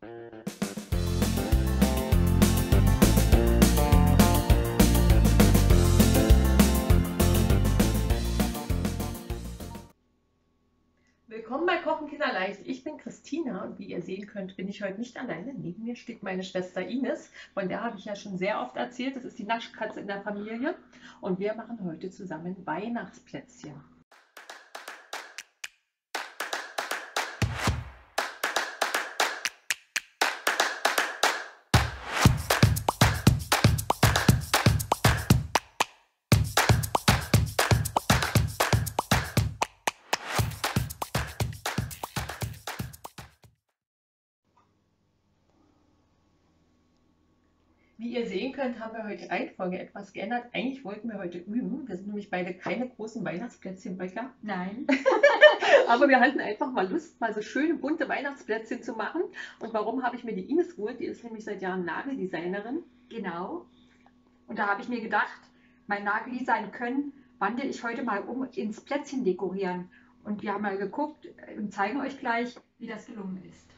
Willkommen bei Kochen Kinderleicht. Ich bin Christina und wie ihr sehen könnt, bin ich heute nicht alleine. Neben mir steht meine Schwester Ines, von der habe ich ja schon sehr oft erzählt. Das ist die Naschkatze in der Familie und wir machen heute zusammen Weihnachtsplätzchen. Wie ihr sehen könnt, haben wir heute die Reihenfolge etwas geändert. Eigentlich wollten wir heute üben. Wir sind nämlich beide keine großen Weihnachtsplätzchenbäcker. Nein. Aber wir hatten einfach mal Lust, mal so schöne bunte Weihnachtsplätzchen zu machen. Und warum habe ich mir die Ines geholt? Die ist nämlich seit Jahren Nageldesignerin. Genau. Und da habe ich mir gedacht, mein Nageldesign können wandle ich heute mal um ins Plätzchen dekorieren. Und wir haben mal geguckt und zeigen euch gleich, wie das gelungen ist.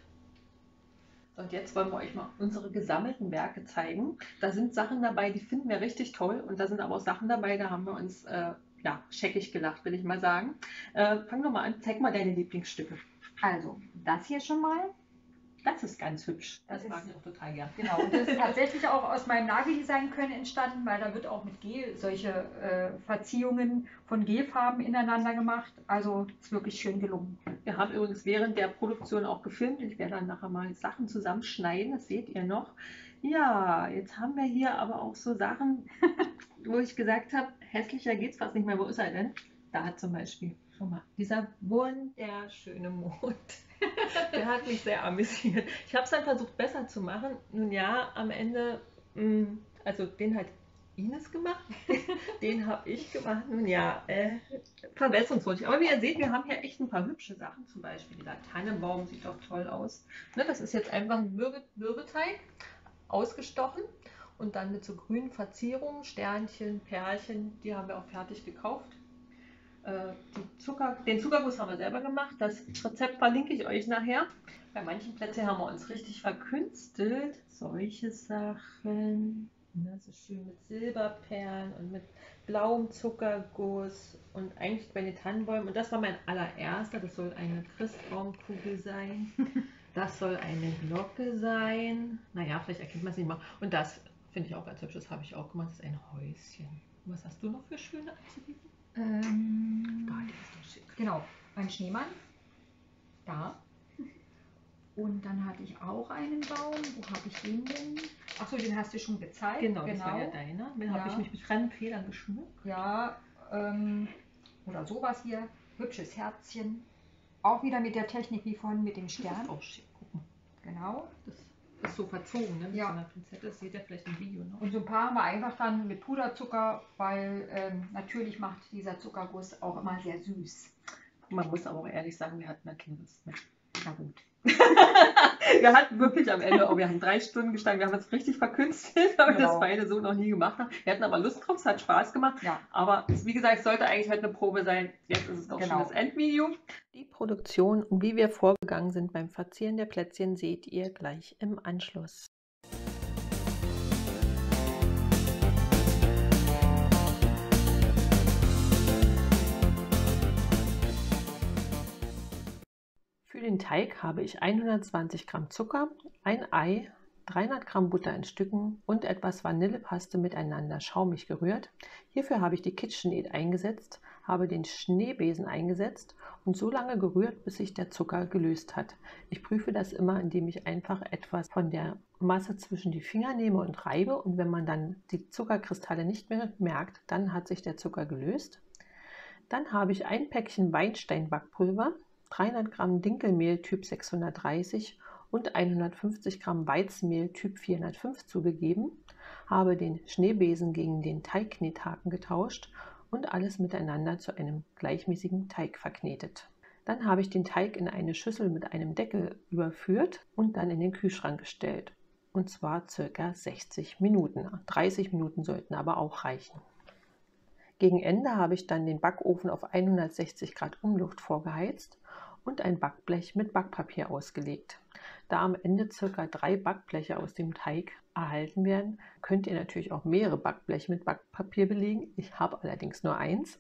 Und jetzt wollen wir euch mal unsere gesammelten Werke zeigen. Da sind Sachen dabei, die finden wir richtig toll. Und da sind aber auch Sachen dabei, da haben wir uns ja, scheckig gelacht, will ich mal sagen. Fang doch mal an, zeig mal deine Lieblingsstücke. Also, das hier schon mal. Das ist ganz hübsch. Das mag ist ich auch total gern. Genau, und das ist tatsächlich auch aus meinem Nageldesign können entstanden, weil da wird auch mit Gel solche Verziehungen von Gelfarben ineinander gemacht. Also ist wirklich schön gelungen. Wir haben übrigens während der Produktion auch gefilmt. Ich werde dann nachher mal Sachen zusammenschneiden, das seht ihr noch. Ja, jetzt haben wir hier aber auch so Sachen, wo ich gesagt habe, hässlicher geht's fast nicht mehr. Wo ist er denn? Da zum Beispiel. Schau mal, dieser wunderschöne Mond. Der hat mich sehr amüsiert. Ich habe es dann versucht besser zu machen. Nun ja, am Ende, also den hat Ines gemacht, den habe ich gemacht. Nun ja, verbesserungswürdig. Aber wie ihr seht, wir haben hier echt ein paar hübsche Sachen. Zum Beispiel dieser Tannenbaum sieht doch toll aus. Ne, das ist jetzt einfach ein Mürbeteig, ausgestochen und dann mit so grünen Verzierungen, Sternchen, Perlchen, die haben wir auch fertig gekauft. Den Zuckerguss haben wir selber gemacht. Das Rezept verlinke ich euch nachher. Bei manchen Plätzchen haben wir uns richtig verkünstelt. Solche Sachen. Das ist schön mit Silberperlen und mit blauem Zuckerguss. Und eigentlich bei den Tannenbäumen. Und das war mein allererster. Das soll eine Christbaumkugel sein. Das soll eine Glocke sein. Naja, vielleicht erkennt man es nicht mal. Und das finde ich auch ganz hübsch. Das habe ich auch gemacht. Das ist ein Häuschen. Was hast du noch für schöne anzubieten? Da, die ist doch schick. Genau, ein Schneemann. Da. Und dann hatte ich auch einen Baum. Wo habe ich den denn? Achso, den hast du schon gezeigt. Genau, das war ja deiner. Den habe ich mich mit fremden Federn geschmückt. Ja, oder sowas hier. Hübsches Herzchen. Auch wieder mit der Technik wie vorhin mit dem Stern. Das ist auch schick. Guck mal. Genau. Das ist so verzogen, ne? Mit ja. so einer Pinzette. Das seht ihr vielleicht im Video noch. Und so ein paar haben wir einfach dann mit Puderzucker, weil natürlich macht dieser Zuckerguss auch immer sehr süß. Man muss aber auch ehrlich sagen, wir hatten da keine Lust mehr. Na gut. Wir hatten wirklich am Ende, wir haben 3 Stunden gestanden, wir haben uns richtig verkünstelt, weil wir das beide so noch nie gemacht haben. Wir hatten aber Lust drauf, es hat Spaß gemacht. Ja. Aber wie gesagt, es sollte eigentlich heute eine Probe sein. Jetzt ist es doch schon das Endvideo. Die Produktion und wie wir vorgegangen sind beim Verzieren der Plätzchen seht ihr gleich im Anschluss. Für den Teig habe ich 120 Gramm Zucker, ein Ei, 300 Gramm Butter in Stücken und etwas Vanillepaste miteinander schaumig gerührt. Hierfür habe ich die KitchenAid eingesetzt, habe den Schneebesen eingesetzt und so lange gerührt, bis sich der Zucker gelöst hat. Ich prüfe das immer, indem ich einfach etwas von der Masse zwischen die Finger nehme und reibe, und wenn man dann die Zuckerkristalle nicht mehr merkt, dann hat sich der Zucker gelöst. Dann habe ich ein Päckchen Weißstein-Backpulver, 300 Gramm Dinkelmehl Typ 630 und 150 Gramm Weizenmehl Typ 405 zugegeben, habe den Schneebesen gegen den Teigknethaken getauscht und alles miteinander zu einem gleichmäßigen Teig verknetet. Dann habe ich den Teig in eine Schüssel mit einem Deckel überführt und dann in den Kühlschrank gestellt. Und zwar ca. 60 Minuten. 30 Minuten sollten aber auch reichen. Gegen Ende habe ich dann den Backofen auf 160 Grad Umluft vorgeheizt und ein Backblech mit Backpapier ausgelegt. Da am Ende ca. 3 Backbleche aus dem Teig erhalten werden, könnt ihr natürlich auch mehrere Backbleche mit Backpapier belegen. Ich habe allerdings nur eins.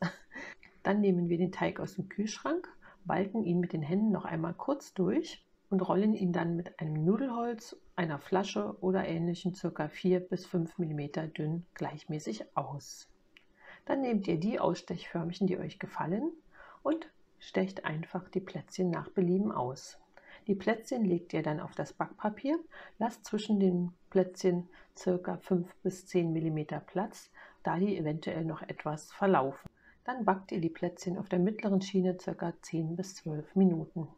Dann nehmen wir den Teig aus dem Kühlschrank, balten ihn mit den Händen noch einmal kurz durch und rollen ihn dann mit einem Nudelholz, einer Flasche oder ähnlichem ca. 4 bis 5 mm dünn gleichmäßig aus. Dann nehmt ihr die Ausstechförmchen, die euch gefallen, und stecht einfach die Plätzchen nach Belieben aus. Die Plätzchen legt ihr dann auf das Backpapier, lasst zwischen den Plätzchen ca. 5 bis 10 mm Platz, da die eventuell noch etwas verlaufen. Dann backt ihr die Plätzchen auf der mittleren Schiene ca. 10 bis 12 Minuten.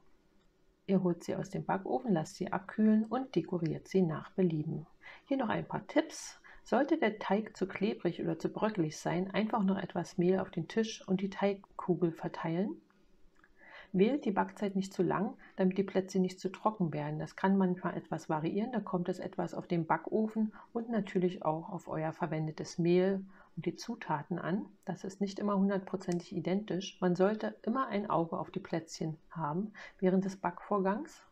Ihr holt sie aus dem Backofen, lasst sie abkühlen und dekoriert sie nach Belieben. Hier noch ein paar Tipps. Sollte der Teig zu klebrig oder zu bröckelig sein, einfach noch etwas Mehl auf den Tisch und die Teigkugel verteilen. Wählt die Backzeit nicht zu lang, damit die Plätzchen nicht zu trocken werden. Das kann manchmal etwas variieren, da kommt es etwas auf den Backofen und natürlich auch auf euer verwendetes Mehl und die Zutaten an. Das ist nicht immer 100% identisch. Man sollte immer ein Auge auf die Plätzchen haben während des Backvorgangs.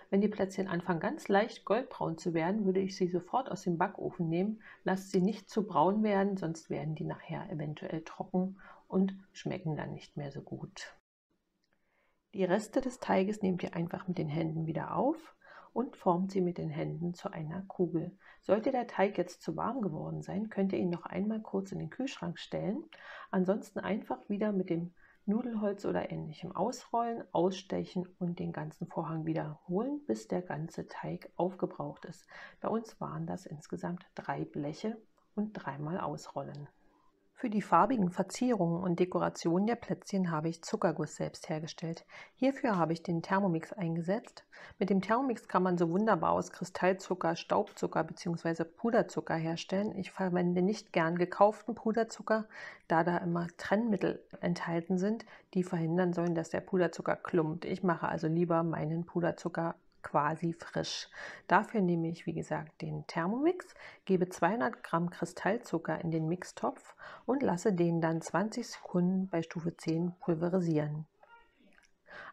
Wenn die Plätzchen anfangen ganz leicht goldbraun zu werden, würde ich sie sofort aus dem Backofen nehmen. Lasst sie nicht zu braun werden, sonst werden die nachher eventuell trocken und schmecken dann nicht mehr so gut. Die Reste des Teiges nehmt ihr einfach mit den Händen wieder auf und formt sie mit den Händen zu einer Kugel. Sollte der Teig jetzt zu warm geworden sein, könnt ihr ihn noch einmal kurz in den Kühlschrank stellen. Ansonsten einfach wieder mit dem Nudelholz oder ähnlichem ausrollen, ausstechen und den ganzen Vorhang wiederholen, bis der ganze Teig aufgebraucht ist. Bei uns waren das insgesamt 3 Bleche und 3-mal ausrollen. Für die farbigen Verzierungen und Dekorationen der Plätzchen habe ich Zuckerguss selbst hergestellt. Hierfür habe ich den Thermomix eingesetzt. Mit dem Thermomix kann man so wunderbar aus Kristallzucker, Staubzucker bzw. Puderzucker herstellen. Ich verwende nicht gern gekauften Puderzucker, da da immer Trennmittel enthalten sind, die verhindern sollen, dass der Puderzucker klumpt. Ich mache also lieber meinen Puderzucker quasi frisch. Dafür nehme ich, wie gesagt, den Thermomix, gebe 200 Gramm Kristallzucker in den Mixtopf und lasse den dann 20 Sekunden bei Stufe 10 pulverisieren.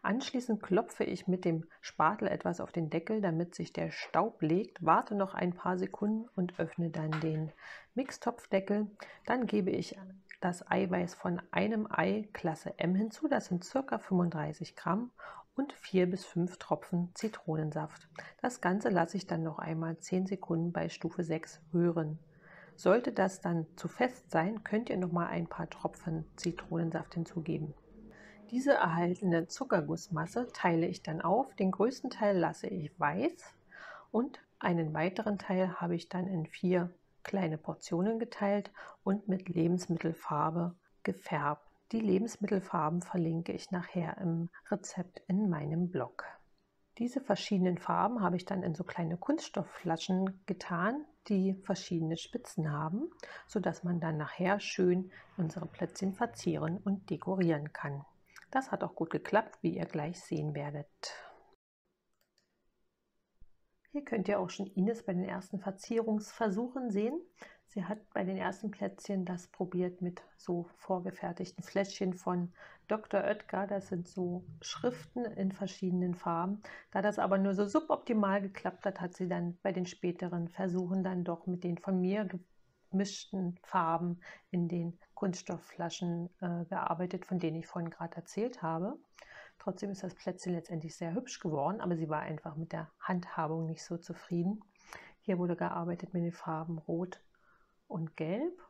Anschließend klopfe ich mit dem Spatel etwas auf den Deckel, damit sich der Staub legt, warte noch ein paar Sekunden und öffne dann den Mixtopfdeckel. Dann gebe ich das Eiweiß von einem Ei Klasse M hinzu, das sind ca. 35 Gramm und 4 bis 5 Tropfen Zitronensaft. Das Ganze lasse ich dann noch einmal 10 Sekunden bei Stufe 6 rühren. Sollte das dann zu fest sein, könnt ihr noch mal ein paar Tropfen Zitronensaft hinzugeben. Diese erhaltene Zuckergussmasse teile ich dann auf. Den größten Teil lasse ich weiß und einen weiteren Teil habe ich dann in 4 kleine Portionen geteilt und mit Lebensmittelfarbe gefärbt. Die Lebensmittelfarben verlinke ich nachher im Rezept in meinem Blog. Diese verschiedenen Farben habe ich dann in so kleine Kunststoffflaschen getan, die verschiedene Spitzen haben, sodass man dann nachher schön unsere Plätzchen verzieren und dekorieren kann. Das hat auch gut geklappt, wie ihr gleich sehen werdet. Hier könnt ihr auch schon Ines bei den ersten Verzierungsversuchen sehen. Sie hat bei den ersten Plätzchen das probiert mit so vorgefertigten Fläschchen von Dr. Oetker. Das sind so Schriften in verschiedenen Farben. Da das aber nur so suboptimal geklappt hat, hat sie dann bei den späteren Versuchen dann doch mit den von mir gemischten Farben in den Kunststoffflaschen gearbeitet, von denen ich vorhin gerade erzählt habe. Trotzdem ist das Plätzchen letztendlich sehr hübsch geworden, aber sie war einfach mit der Handhabung nicht so zufrieden. Hier wurde gearbeitet mit den Farben Rot und Gelb.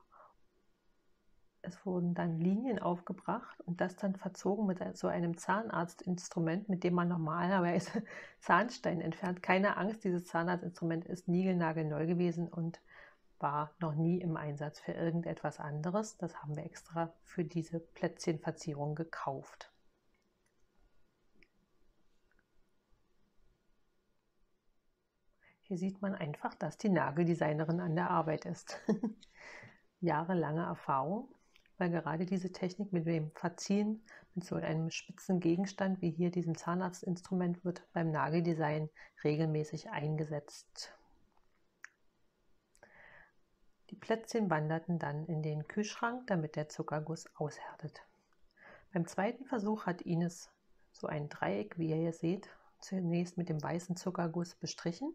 Es wurden dann Linien aufgebracht und das dann verzogen mit so einem Zahnarztinstrument, mit dem man normalerweise Zahnstein entfernt. Keine Angst, dieses Zahnarztinstrument ist niegelnagelneu gewesen und war noch nie im Einsatz für irgendetwas anderes. Das haben wir extra für diese Plätzchenverzierung gekauft. Hier sieht man einfach, dass die Nageldesignerin an der Arbeit ist. Jahrelange Erfahrung, weil gerade diese Technik mit dem Verziehen mit so einem spitzen Gegenstand wie hier diesem Zahnarztinstrument wird beim Nageldesign regelmäßig eingesetzt. Die Plätzchen wanderten dann in den Kühlschrank, damit der Zuckerguss aushärtet. Beim zweiten Versuch hat Ines so ein Dreieck, wie ihr hier seht, zunächst mit dem weißen Zuckerguss bestrichen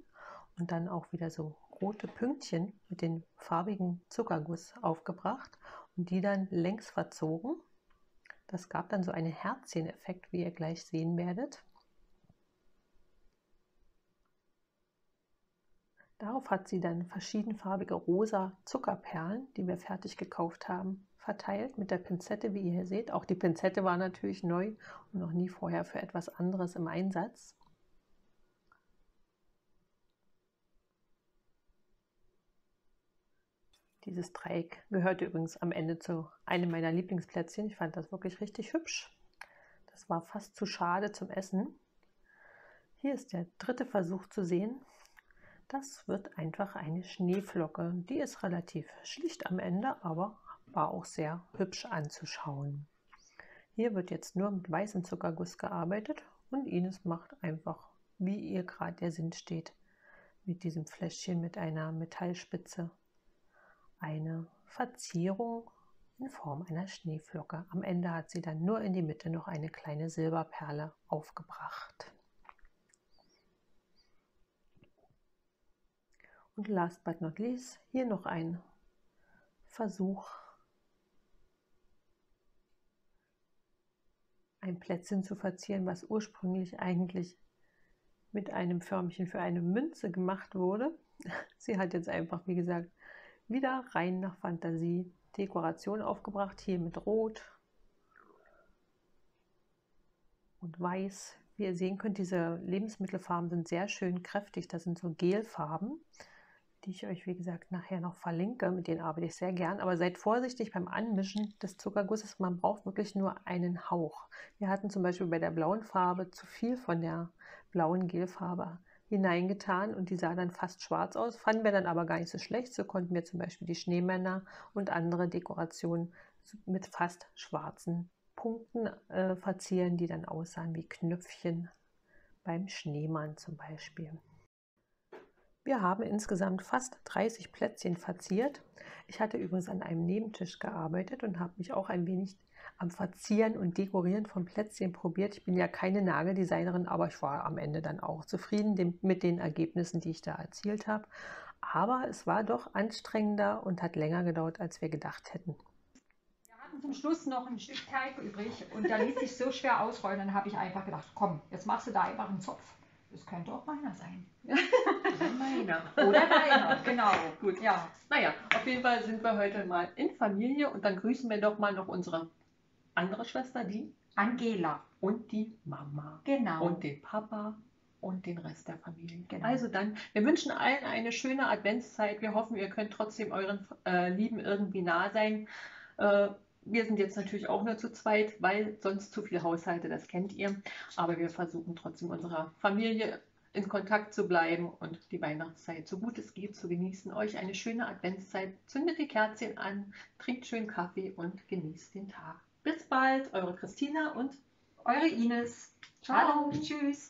und dann auch wieder so rote Pünktchen mit dem farbigen Zuckerguss aufgebracht und die dann längs verzogen. Das gab dann so einen Herzcheneffekt, wie ihr gleich sehen werdet. Darauf hat sie dann verschiedenfarbige rosa Zuckerperlen, die wir fertig gekauft haben, verteilt mit der Pinzette, wie ihr hier seht. Auch die Pinzette war natürlich neu und noch nie vorher für etwas anderes im Einsatz. Dieses Dreieck gehörte übrigens am Ende zu einem meiner Lieblingsplätzchen. Ich fand das wirklich richtig hübsch. Das war fast zu schade zum Essen. Hier ist der dritte Versuch zu sehen. Das wird einfach eine Schneeflocke. Die ist relativ schlicht am Ende, aber war auch sehr hübsch anzuschauen. Hier wird jetzt nur mit weißem Zuckerguss gearbeitet und Ines macht einfach, wie ihr gerade der Sinn steht, mit diesem Fläschchen mit einer Metallspitze eine Verzierung in Form einer Schneeflocke. Am Ende hat sie dann nur in die Mitte noch eine kleine Silberperle aufgebracht. Und last but not least, hier noch ein Versuch, ein Plätzchen zu verzieren, was ursprünglich eigentlich mit einem Förmchen für eine Münze gemacht wurde. Sie hat jetzt einfach, wie gesagt, wieder rein nach Fantasie Dekoration aufgebracht, hier mit Rot und Weiß. Wie ihr sehen könnt, diese Lebensmittelfarben sind sehr schön kräftig, das sind so Gelfarben, die ich euch, wie gesagt, nachher noch verlinke. Mit denen arbeite ich sehr gern. Aber seid vorsichtig beim Anmischen des Zuckergusses. Man braucht wirklich nur einen Hauch. Wir hatten zum Beispiel bei der blauen Farbe zu viel von der blauen Gelfarbe hineingetan und die sah dann fast schwarz aus. Fanden wir dann aber gar nicht so schlecht. So konnten wir zum Beispiel die Schneemänner und andere Dekorationen mit fast schwarzen Punkten verzieren, die dann aussahen wie Knöpfchen beim Schneemann zum Beispiel. Wir haben insgesamt fast 30 Plätzchen verziert. Ich hatte übrigens an einem Nebentisch gearbeitet und habe mich auch ein wenig am Verzieren und Dekorieren von Plätzchen probiert. Ich bin ja keine Nageldesignerin, aber ich war am Ende dann auch zufrieden mit den Ergebnissen, die ich da erzielt habe. Aber es war doch anstrengender und hat länger gedauert, als wir gedacht hätten. Wir hatten zum Schluss noch ein Stück Teig übrig und der ließ sich so schwer ausrollen. Dann habe ich einfach gedacht, komm, jetzt machst du da einfach einen Zopf. Das könnte auch meiner sein. Meiner. Oder deiner, genau. Gut. Ja. Naja, auf jeden Fall sind wir heute mal in Familie und dann grüßen wir doch mal noch unsere andere Schwester, die Angela. und die Mama. Genau. Und den Papa und den Rest der Familie. Genau. Also dann, wir wünschen allen eine schöne Adventszeit. Wir hoffen, ihr könnt trotzdem euren Lieben irgendwie nah sein. Wir sind jetzt natürlich auch nur zu zweit, weil sonst zu viele Haushalte, das kennt ihr. Aber wir versuchen trotzdem unserer Familie in Kontakt zu bleiben und die Weihnachtszeit so gut es geht zu genießen. Euch eine schöne Adventszeit. Zündet die Kerzchen an, trinkt schön Kaffee und genießt den Tag. Bis bald, eure Christina und eure Ines. Ciao. Hallo, tschüss.